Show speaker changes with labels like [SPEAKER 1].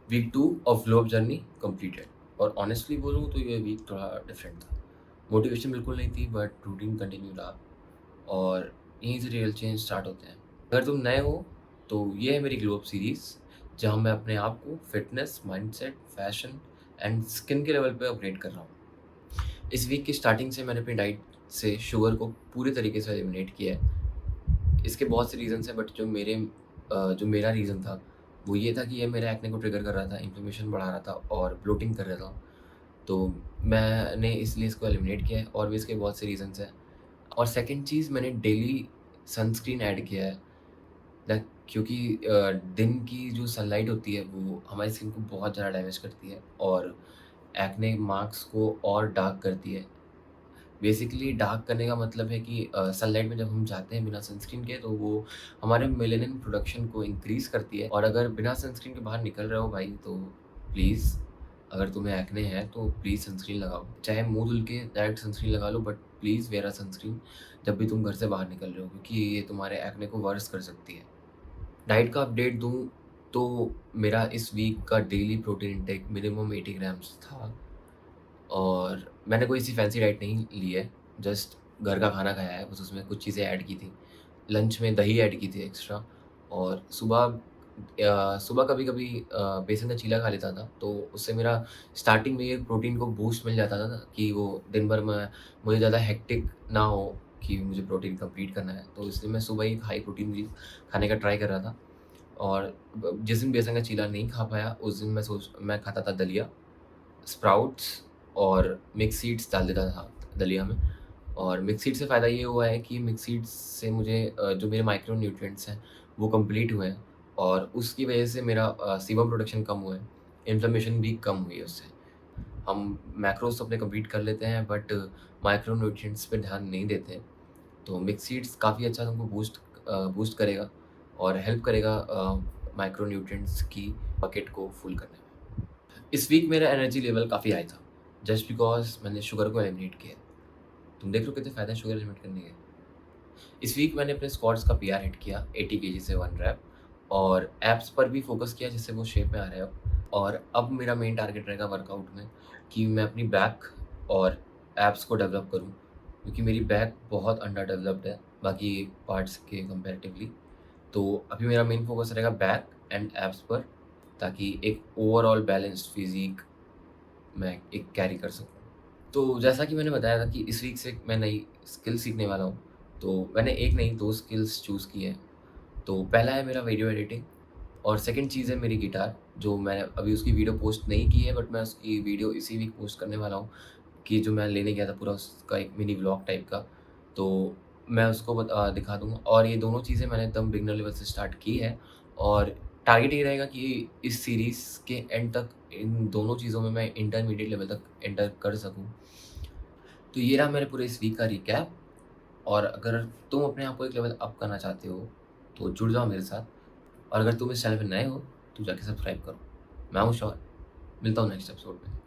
[SPEAKER 1] Week 2 of glow up journey completed. और honestly बोलूँ तो ये वीक थोड़ा डिफरेंट था। मोटिवेशन बिल्कुल नहीं थी बट रूटीन कंटिन्यू रहा और यहीं से रियल चेंज स्टार्ट होते हैं। अगर तुम नए हो तो ये है मेरी ग्लो अप सीरीज़, जहाँ मैं अपने आप को fitness, mindset, fashion and skin के लेवल पे अपग्रेड कर रहा हूँ। इस वीक की स्टार्टिंग से मैंने अपनी डाइट से शुगर को पूरे तरीके से एलिमिनेट किया है। इसके बहुत से रीज़न्स हैं बट जो मेरा रीज़न था वो ये था कि ये मेरे एक्ने को ट्रिगर कर रहा था, इन्फ्लेमेशन बढ़ा रहा था और ब्लोटिंग कर रहा था। तो मैंने इसलिए इसको एलिमिनेट किया है और भी इसके बहुत से रीज़न्स हैं। और सेकंड चीज़, मैंने डेली सनस्क्रीन ऐड किया है। लाइक क्योंकि दिन की जो सनलाइट होती है वो हमारी स्किन को बहुत ज़्यादा डैमेज करती है और एक्ने मार्क्स को और डार्क करती है। बेसिकली डार्क करने का मतलब है कि सनलाइट में जब हम जाते हैं बिना सनस्क्रीन के तो वो हमारे मेलानिन प्रोडक्शन को इंक्रीज़ करती है। और अगर बिना सनस्क्रीन के बाहर निकल रहे हो भाई तो प्लीज़, अगर तुम्हें एक्ने है तो प्लीज़ सनस्क्रीन लगाओ। चाहे मुँह धुल के डायरेक्ट सनस्क्रीन लगा लो but please wear a sunscreen जब भी तुम घर से बाहर निकल रहे हो, क्योंकि ये तुम्हारे एक्ने को वर्स कर सकती है। डाइट का अपडेट दूँ तो मेरा इस वीक का daily protein intake minimum 80 grams था और मैंने कोई ऐसी फैंसी डाइट नहीं ली है, जस्ट घर का खाना खाया है, बस उसमें कुछ चीज़ें ऐड की थी। लंच में दही ऐड की थी एक्स्ट्रा और सुबह कभी-कभी बेसन का चीला खा लेता था, तो उससे मेरा स्टार्टिंग में ये प्रोटीन को बूस्ट मिल जाता था ना कि वो दिन भर में मुझे ज़्यादा हेक्टिक ना हो कि मुझे प्रोटीन कंप्लीट करना है, तो इसलिए मैं सुबह ही हाई प्रोटीन मील खाने का ट्राई कर रहा था। और जिस दिन बेसन का चीला नहीं खा पाया, उस दिन मैं खाता था दलिया, स्प्राउट्स और मिक्स सीड्स डाल देता था दलिया में। और मिक्स सीड से फ़ायदा ये हुआ है कि मिक्स सीड्स से मुझे जो मेरे माइक्रो न्यूट्रिएंट्स हैं, वो कंप्लीट हुए हैं और उसकी वजह से मेरा सीबम प्रोडक्शन कम हुआ है, इन्फ्लेमेशन भी कम हुई है उससे। हम मैक्रोज़ तो अपने कंप्लीट कर लेते हैं बट माइक्रो न्यूट्रिएंट्स पे ध्यान नहीं देते हैं। तो मिक्स सीड्स काफ़ी अच्छा तुमको बूस्ट करेगा और हेल्प करेगा माइक्रो न्यूट्रिएंट्स की बकेट को फुल करने में। इस वीक मेरा एनर्जी लेवल काफ़ी हाई था, जस्ट बिकॉज़ मैंने शुगर को एलिमिनेट किया है। तुम देख रहे हो कितने फ़ायदे हैं शुगर एलिमिनेट करने के। इस वीक मैंने अपने स्क्वाट्स का पीआर हिट किया 80 केजी से 1 रैप और एब्स पर भी फ़ोकस किया जिससे वो शेप में आ रहे हो। और अब मेरा मेन टारगेट रहेगा वर्कआउट में कि मैं अपनी बैक और एब्स को डेवलप करूँ, क्योंकि मेरी बैक बहुत अंडर डेवलप्ड है बाकी पार्ट्स के कंपैरेटिवली। तो अभी मेरा मेन फ़ोकस रहेगा बैक एंड एब्स पर, ताकि एक ओवरऑल बैलेंस्ड फ़िज़ीक मैं एक कैरी कर सकूँ। तो जैसा कि मैंने बताया था कि इस वीक से मैं नई स्किल सीखने वाला हूँ, तो मैंने एक नहीं 2 स्किल्स चूज़ की हैं। तो पहला है मेरा वीडियो एडिटिंग और सेकंड चीज़ है मेरी गिटार, जो मैंने अभी उसकी वीडियो पोस्ट नहीं की है बट मैं उसकी वीडियो इसी वीक पोस्ट करने वाला हूँ, कि जो मैं लेने गया था पूरा उसका एक मिनी व्लॉग टाइप का। तो मैं उसको दिखा दूँगा और ये दोनों चीज़ें मैंने एकदम बिगिनर लेवल से स्टार्ट की है और टारगेट ये रहेगा कि इस सीरीज़ के एंड तक इन दोनों चीज़ों में मैं इंटरमीडिएट लेवल तक एंटर कर सकूँ। तो ये रहा मेरे पूरे इस वीक का रिकैप। और अगर तुम अपने आप को एक लेवल अप करना चाहते हो, तो जुड़ जाओ मेरे साथ और अगर तुम इस चैनल पे नए हो, तो जाके सब्सक्राइब करो। मैं हूँ शौर्य, मिलता हूँ नेक्स्ट एपिसोड में।